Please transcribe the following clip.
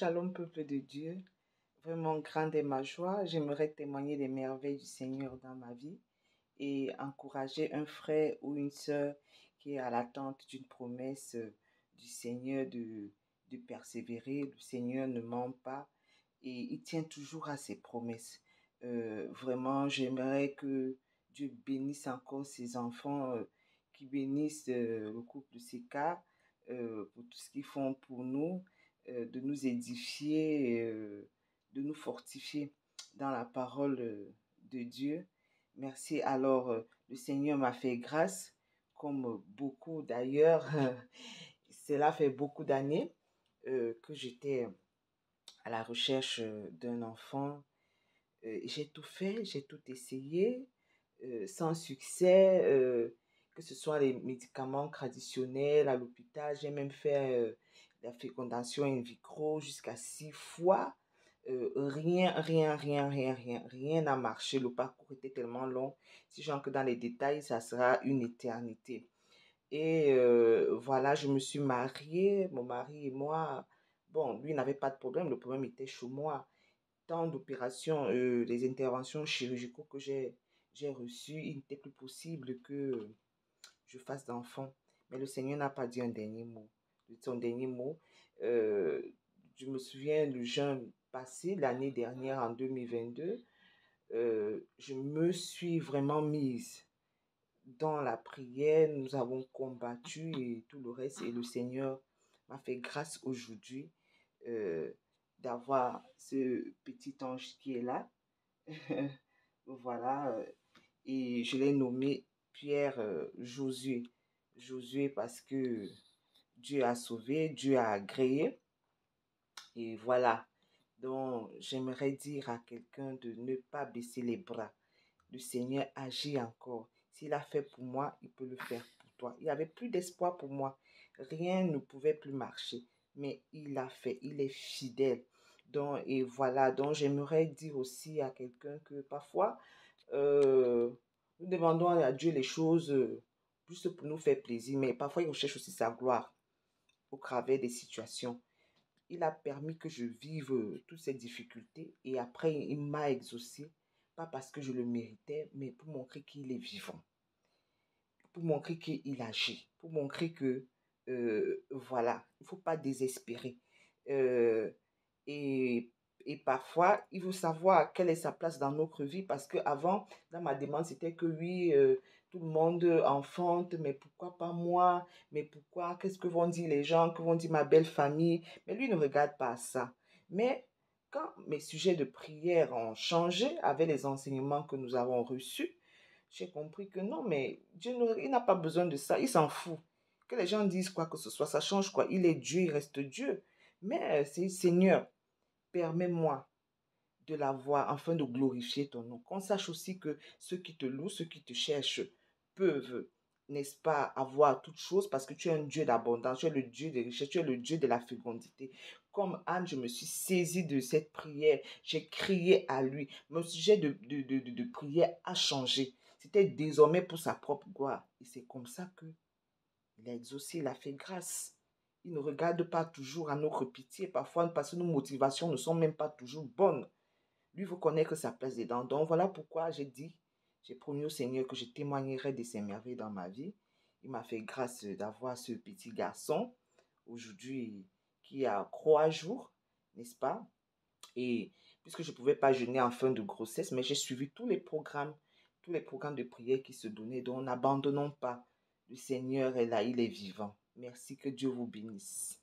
shalom, peuple de Dieu. Vraiment grande est ma joie. J'aimerais témoigner des merveilles du Seigneur dans ma vie et encourager un frère ou une sœur qui est à l'attente d'une promesse du Seigneur de persévérer. Le Seigneur ne ment pas et il tient toujours à ses promesses. Vraiment, j'aimerais que Dieu bénisse encore ses enfants, qui bénissent le couple de Seka pour tout ce qu'ils font pour nous, de nous édifier, de nous fortifier dans la parole de Dieu. Merci. Alors, le Seigneur m'a fait grâce, comme beaucoup d'ailleurs. Cela fait beaucoup d'années que j'étais à la recherche d'un enfant. J'ai tout fait, j'ai tout essayé, sans succès, que ce soit les médicaments traditionnels à l'hôpital. J'ai même fait la fécondation in vitro jusqu'à 6 fois. Rien n'a marché. Le parcours était tellement long. Si j'entre dans les détails, ça sera une éternité. Et voilà, je me suis mariée, mon mari et moi. Bon, lui n'avait pas de problème, le problème était chez moi. Tant d'opérations, des interventions chirurgicales que j'ai reçues, il n'était plus possible que je fasse d'enfant. Mais le Seigneur n'a pas dit un dernier mot. Son dernier mot, euh, je me souviens le juin passé, l'année dernière, en 2022, je me suis vraiment mise dans la prière. Nous avons combattu et tout le reste. Et le Seigneur m'a fait grâce aujourd'hui euh, d'avoir ce petit ange qui est là. Voilà. Et je l'ai nommé Pierre Josué. Josué parce que Dieu a sauvé, Dieu a agréé. Et voilà. Donc, j'aimerais dire à quelqu'un de ne pas baisser les bras. Le Seigneur agit encore. S'il a fait pour moi, il peut le faire pour toi. Il n'y avait plus d'espoir pour moi. Rien ne pouvait plus marcher. Mais il a fait. Il est fidèle. Donc, et voilà. Donc, j'aimerais dire aussi à quelqu'un que parfois, nous demandons à Dieu les choses juste pour nous faire plaisir. Mais parfois, il recherche aussi sa gloire au travers des situations. Il a permis que je vive toutes ces difficultés et après, il m'a exaucé, pas parce que je le méritais, mais pour montrer qu'il est vivant, pour montrer qu'il agit, pour montrer que, voilà, il ne faut pas désespérer. Euh, et, et parfois, il faut savoir quelle est sa place dans notre vie parce qu'avant, dans ma demande, c'était que oui, tout le monde enfante, mais pourquoi pas moi? Mais pourquoi? Qu'est-ce que vont dire les gens? Que vont dire ma belle famille? Mais lui ne regarde pas ça. Mais quand mes sujets de prière ont changé avec les enseignements que nous avons reçus, j'ai compris que non, mais Dieu il n'a pas besoin de ça, il s'en fout. Que les gens disent quoi que ce soit, ça change quoi. Il est Dieu, il reste Dieu. Mais c'est Seigneur, permets-moi de la voir afin de glorifier ton nom. Qu'on sache aussi que ceux qui te louent, ceux qui te cherchent, peuvent, n'est-ce pas, avoir toutes choses parce que tu es un Dieu d'abondance, tu es le Dieu des richesses, tu es le Dieu de la fécondité. Comme Anne, je me suis saisie de cette prière, j'ai crié à lui. Mon sujet de prière a changé. C'était désormais pour sa propre gloire. Et c'est comme ça que il a exaucé, il a fait grâce. Il ne regarde pas toujours à notre pitié, parfois parce que nos motivations ne sont même pas toujours bonnes. Lui veut connaître sa place dedans. Donc voilà pourquoi j'ai promis au Seigneur que je témoignerai de ses merveilles dans ma vie. Il m'a fait grâce d'avoir ce petit garçon aujourd'hui qui a 3 jours, n'est-ce pas? Et puisque je ne pouvais pas jeûner en fin de grossesse, mais j'ai suivi tous les programmes de prière qui se donnaient. Donc n'abandonnons pas. Le Seigneur est là, il est vivant. Merci, que Dieu vous bénisse.